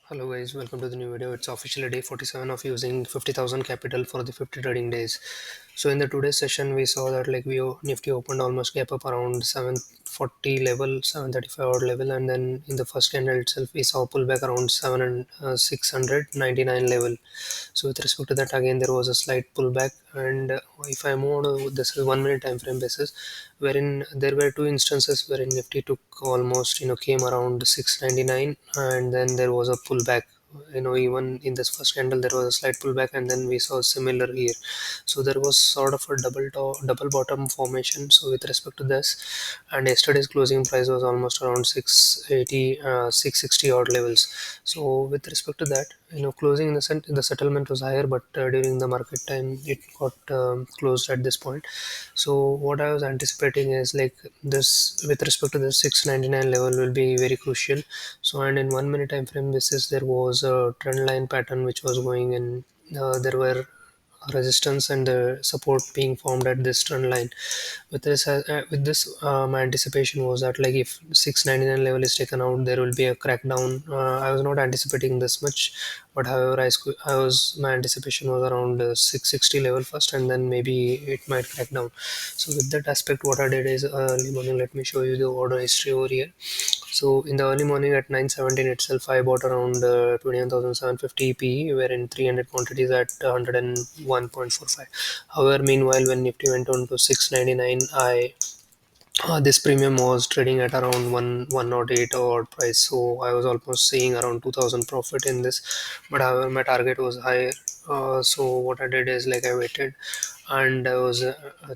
Hello guys, welcome to the new video. It's officially day 47 of using 50,000 capital for the 50 trading days. So in the today's session, we saw that like Nifty opened almost gap up around 740 level, 735 odd level, and then in the first candle itself, we saw pullback around 7 and 699 level. So with respect to that, again there was a slight pullback, and if I move on, this is 1 minute time frame basis, wherein there were two instances wherein Nifty took almost came around 699, and then there was a pullback. Even in this first candle there was a slight pullback, and then we saw similar here. So there was sort of a double bottom formation. So with respect to this, and yesterday's closing price was almost around 680 660 odd levels. So with respect to that, closing in the settlement was higher, but during the market time it got closed at this point. So what I was anticipating is like this, with respect to the 699 level, will be very crucial. So, and in 1 minute time frame basis, there was a trend line pattern which was going in. There were resistance and the support being formed at this trend line. With this, my anticipation was that like if 699 level is taken out, there will be a crackdown. I was not anticipating this much, but however, I was my anticipation was around 660 level first, and then maybe it might crack down. So with that aspect, what I did is early morning. Let me show you the order history over here. So in the early morning at 9:17 itself, I bought around 21,750 PE, wherein 300 quantities at 101.45. However, meanwhile, when Nifty went on to 699, this premium was trading at around 108 odd price, so I was almost seeing around 2,000 profit in this. But however, my target was higher. So what I did is like I waited, and I was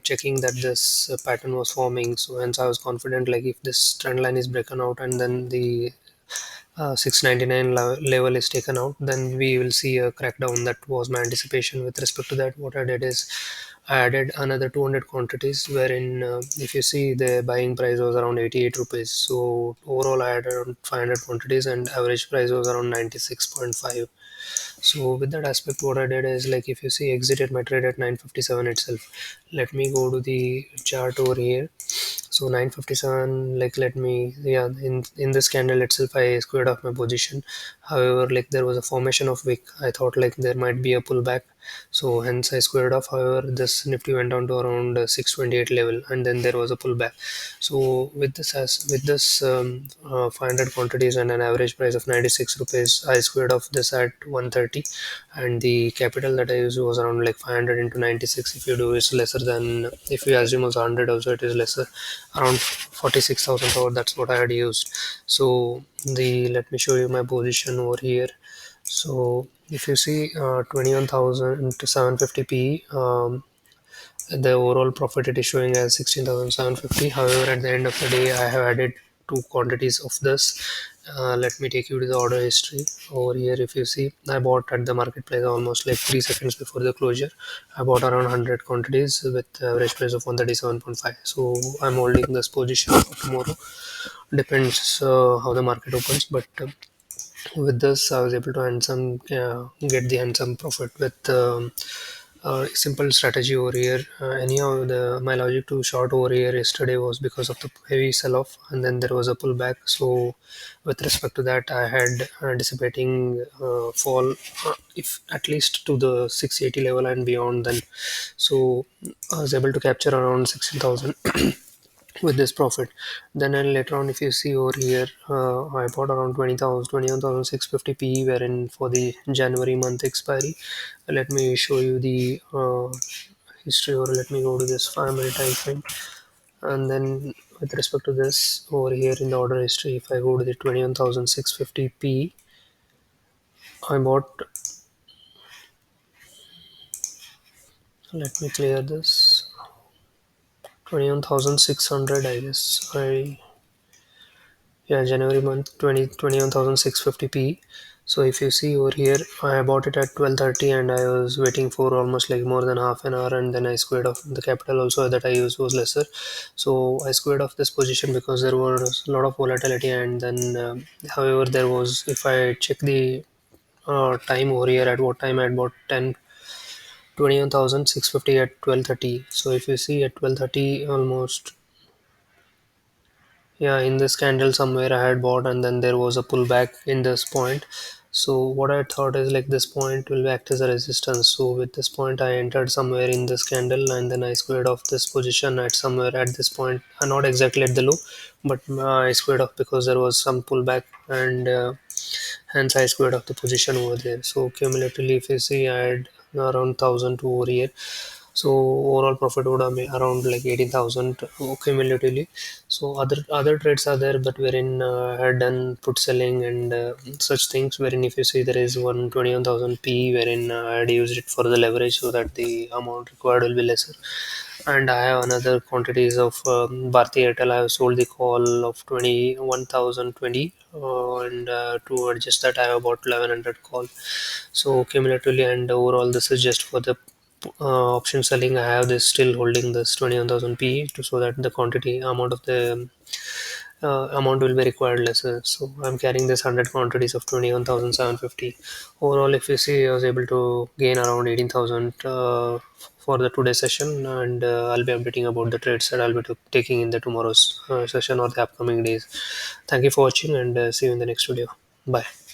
checking that this pattern was forming. So hence I was confident like if this trend line is broken out and then the 699 level is taken out, then we will see a crackdown. That was my anticipation. With respect to that, what I did is I added another 200 quantities, wherein if you see the buying price was around 88 rupees. So overall I added around 500 quantities and average price was around 96.5. So with that aspect, what I did is like if you see exited my trade at 957 itself. Let me go to the chart over here. So 957, like let me, yeah, in this candle itself I squared off my position. However, like there was a formation of wick, I thought like there might be a pullback, so hence I squared off. However, this Nifty went down to around 628 level, and then there was a pullback. So with this 500 quantities and an average price of 96 rupees, I squared off this at 130, and the capital that I used was around like 500 into 96. If you do, is lesser than, if you assume also 100 also, it is lesser, around 46,000, or that's what I had used. So the let me show you my position over here. So if you see 21,000 to 750p, the overall profit it is showing as 16,750. However, at the end of the day, I have added two quantities of this. Let me take you to the order history over here. If you see, I bought at the marketplace almost like 3 seconds before the closure. I bought around 100 quantities with average price of 137.5. So I'm holding this position for tomorrow. Depends how the market opens, but with this I was able to get the handsome profit with simple strategy over here. Anyhow, the my logic to short over here yesterday was because of the heavy sell-off, and then there was a pullback. So with respect to that, I had anticipating fall, if at least to the 680 level and beyond. Then so I was able to capture around 16,000 with this profit. Then later on, if you see over here, I bought around 21,650 PE, wherein for the January month expiry. Let me show you the history, or let me go to this 5 minute time frame, and then with respect to this over here in the order history, if I go to the 21,650 PE, I bought, let me clear this, 21,600, I guess. Yeah, January month 21,650p. So if you see over here, I bought it at 12:30, and I was waiting for almost like more than half an hour, and then I squared off. The capital also that I used was lesser, so I squared off this position because there was a lot of volatility. And then however, there was, if I check the time over here, at what time I had bought 21,650 at 12:30. So if you see at 12:30 almost, yeah, in this candle somewhere I had bought, and then there was a pullback in this point. So what I thought is like this point will act as a resistance. So with this point I entered somewhere in this candle, and then I squared off this position at somewhere at this point, not exactly at the low, but I squared off because there was some pullback, and hence I squared off the position over there. So cumulatively, if you see, I had around 1,000 to over here. So overall profit would have been around like 18,000 cumulatively. So other trades are there, but wherein I had done put selling and such things. Wherein if you see, there is 121,000 P, wherein I had used it for the leverage so that the amount required will be lesser. And I have another quantities of Bharti Airtel. I have sold the call of 21,020, and to adjust that, I have about 1,100 call. So cumulatively and overall, this is just for the option selling. I have this still holding this 21,000 PE to, so that the quantity amount of the amount will be required lesser. So I'm carrying this 100 quantities of 21,750. Overall, if you see, I was able to gain around 18,000 for the today session, and I'll be updating about the trades that I'll be taking in the tomorrow's session or the upcoming days. Thank you for watching, and see you in the next video. Bye.